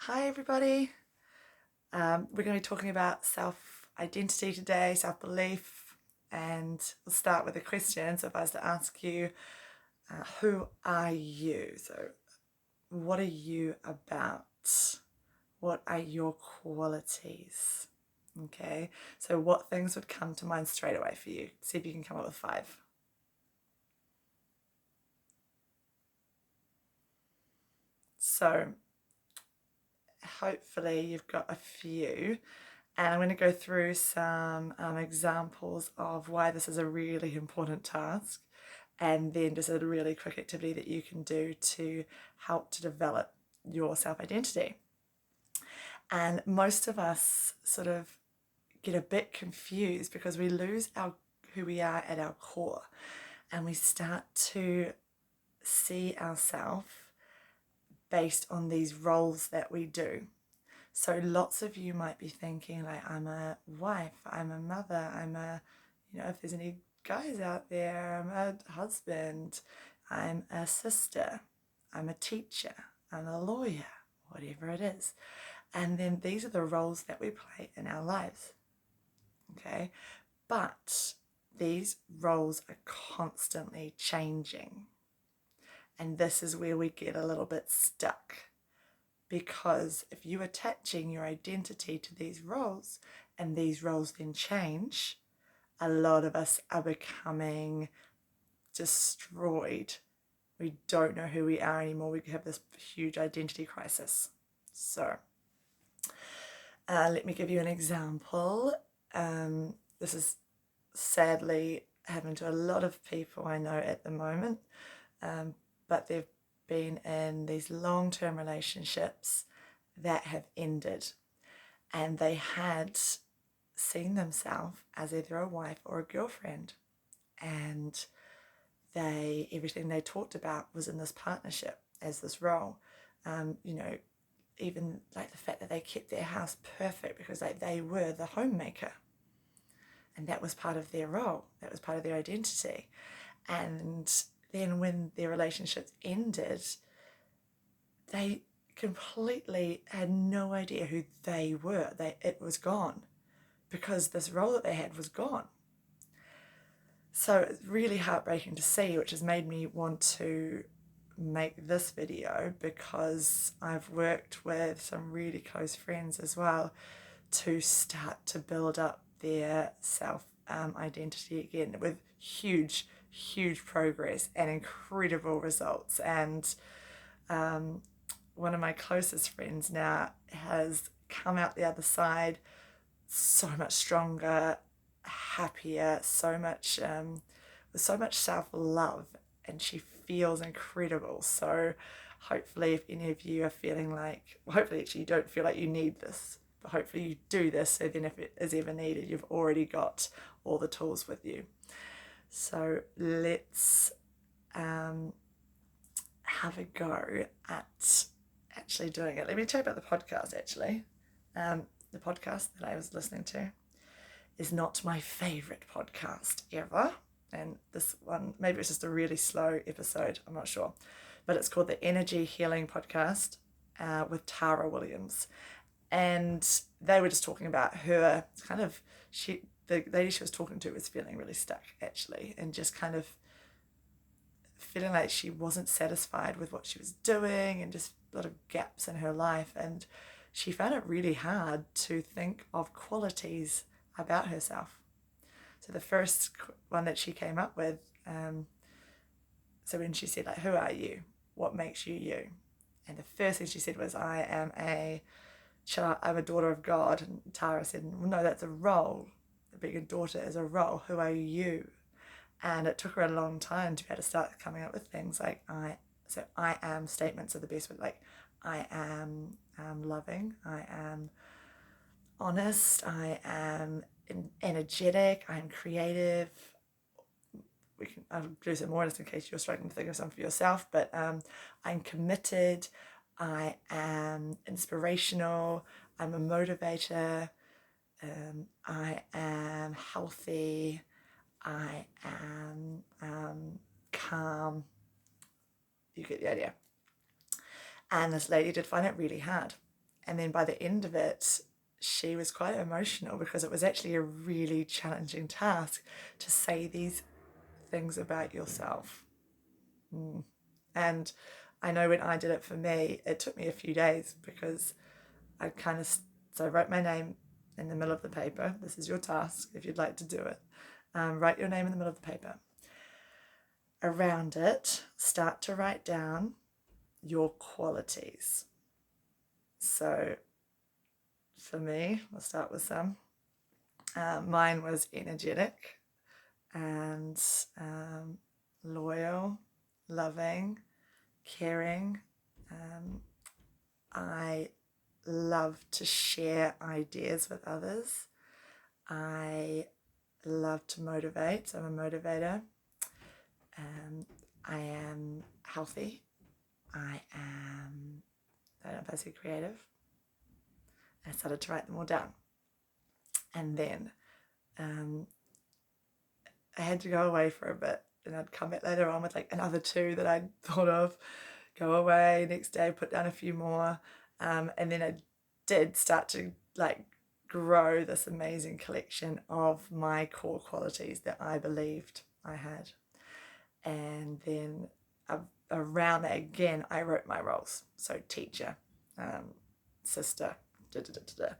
Hi everybody. We're going to be talking about self-identity today, self-belief, and we'll start with a question. So if I was to ask you, who are you? So what are you about? What are your qualities? Okay, so what things would come to mind straight away for you? See if you can come up with 5. So hopefully you've got a few. And I'm going to go through some examples of why this is a really important task, and then just a really quick activity that you can do to help to develop your self-identity. And most of us sort of get a bit confused because we lose our who we are at our core, and we start to see ourselves based on these roles that we do. So lots of you might be thinking like, I'm a wife, I'm a mother, if there's any guys out there, I'm a husband, I'm a sister, I'm a teacher, I'm a lawyer, whatever it is. And then these are the roles that we play in our lives. Okay. But these roles are constantly changing. And this is where we get a little bit stuck. Because if you're attaching your identity to these roles and these roles then change, a lot of us are becoming destroyed. We don't know who we are anymore. We have this huge identity crisis. So let me give you an example. This is sadly happening to a lot of people I know at the moment, but they've been in these long-term relationships that have ended, and they had seen themselves as either a wife or a girlfriend, and everything they talked about was in this partnership as this role. Even like the fact that they kept their house perfect because they were the homemaker, and that was part of their role, that was part of their identity. And then when their relationships ended, they completely had no idea who they were. It was gone because this role that they had was gone. So it's really heartbreaking to see, which has made me want to make this video, because I've worked with some really close friends as well to start to build up their self identity again with huge progress and incredible results. And one of my closest friends now has come out the other side so much stronger, happier, with so much self-love, and she feels incredible. So hopefully if any of you are feeling like, well, hopefully actually you don't feel like you need this, but hopefully you do this, so then if it is ever needed, you've already got all the tools with you. So let's have a go at actually doing it. Let me tell you about the podcast actually. The podcast that I was listening to is not my favourite podcast ever. And this one, maybe it's just a really slow episode, I'm not sure. But it's called the Energy Healing Podcast with Tara Williams. And they were just talking about her the lady she was talking to was feeling really stuck actually, and just kind of feeling like she wasn't satisfied with what she was doing, and just a lot of gaps in her life. And she found it really hard to think of qualities about herself. So the first one that she came up with, so when she said like, who are you? What makes you you? And the first thing she said was, I'm a daughter of God. And Tara said, well, no, that's a role. Being a daughter is a role. Who are you? And it took her a long time to be able to start coming up with things like I am statements are the best way. Like, I am loving, I am honest, I am energetic, I am creative. I'll do some more just in case you're struggling to think of some for yourself, but I'm committed, I am inspirational, I'm a motivator, I am healthy, I am calm. You get the idea. And this lady did find it really hard. And then by the end of it, she was quite emotional because it was actually a really challenging task to say these things about yourself. And I know when I did it for me, it took me a few days because I kind of, so I wrote my name in the middle of the paper. This is your task if you'd like to do it. Write your name in the middle of the paper. Around it, start to write down your qualities. So for me, I'll start with some. Mine was energetic and loyal, loving, caring. I love to share ideas with others. I love to motivate, so I'm a motivator. I am healthy. I don't know if I say creative. I started to write them all down. And then I had to go away for a bit, and I'd come back later on with like another 2 that I'd thought of, go away, next day put down a few more, and then I did start to like grow this amazing collection of my core qualities that I believed I had. And then around that again, I wrote my roles. So teacher, sister, da, da, da, da, da.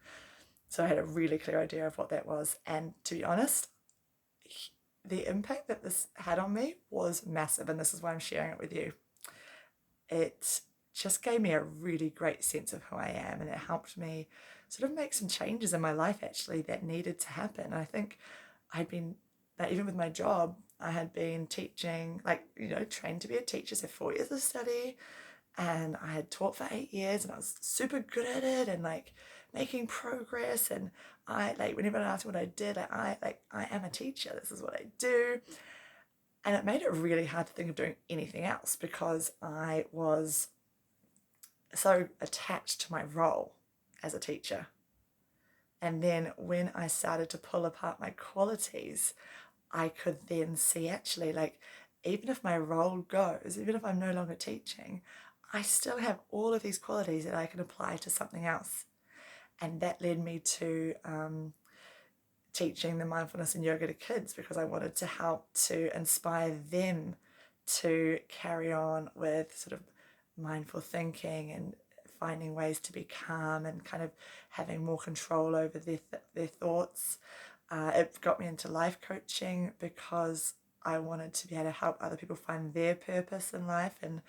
So I had a really clear idea of what that was. And to be honest, the impact that this had on me was massive. And this is why I'm sharing it with you. It just gave me a really great sense of who I am. And it helped me sort of make some changes in my life actually that needed to happen. I think I'd been, like, even with my job, I had been teaching, like, trained to be a teacher, so 4 years of study, and I had taught for 8 years, and I was super good at it, and like making progress. And I, like, when everyone asked me what I did, I am a teacher. This is what I do, and it made it really hard to think of doing anything else because I was so attached to my role as a teacher. And then when I started to pull apart my qualities, I could then see actually, like, even if my role goes, even if I'm no longer teaching, I still have all of these qualities that I can apply to something else. And that led me to teaching the mindfulness and yoga to kids because I wanted to help to inspire them to carry on with sort of mindful thinking and finding ways to be calm and kind of having more control over their thoughts. It got me into life coaching because I wanted to be able to help other people find their purpose in life and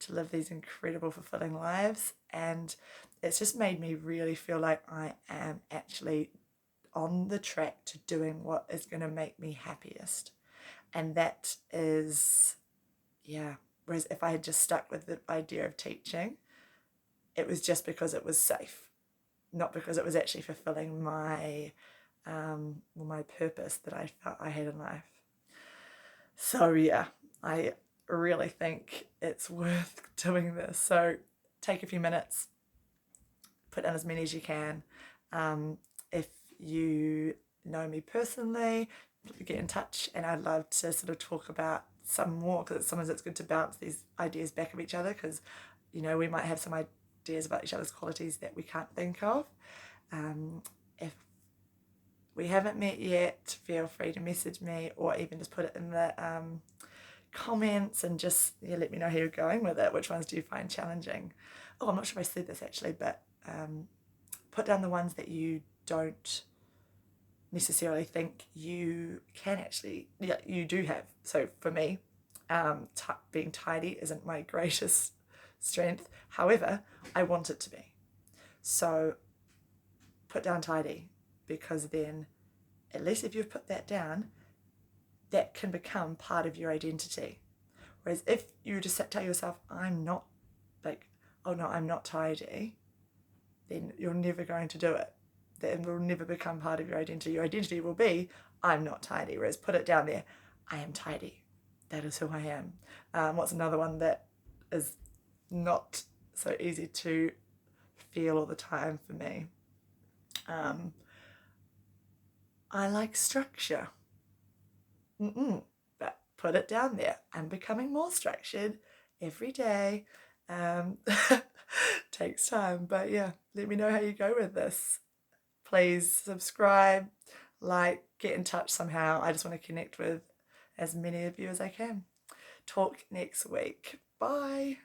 to live these incredible, fulfilling lives. And it's just made me really feel like I am actually on the track to doing what is going to make me happiest. And that is, yeah. Whereas if I had just stuck with the idea of teaching, it was just because it was safe, not because it was actually fulfilling my my purpose that I felt I had in life. So yeah, I really think it's worth doing this. So take a few minutes, put down as many as you can. If you know me personally, get in touch, and I'd love to sort of talk about some more because sometimes it's good to bounce these ideas back of each other because we might have some ideas about each other's qualities that we can't think of. If we haven't met yet, feel free to message me or even just put it in the comments and just let me know how you're going with it. Which ones do you find challenging? Oh, I'm not sure if I said this actually, but put down the ones that you don't necessarily think you can actually, you do have. So for me, being tidy isn't my greatest strength. However, I want it to be. So put down tidy, because then at least if you've put that down, that can become part of your identity. Whereas if you just tell yourself, I'm not, like, oh no, I'm not tidy, then you're never going to do it. That will never become part of your identity. Your identity will be, I'm not tidy. Whereas put it down there, I am tidy. That is who I am. What's another one that is not so easy to feel all the time for me? I like structure. But put it down there. I'm becoming more structured every day. Takes time, but yeah, let me know how you go with this. Please subscribe, like, get in touch somehow. I just want to connect with as many of you as I can. Talk next week. Bye.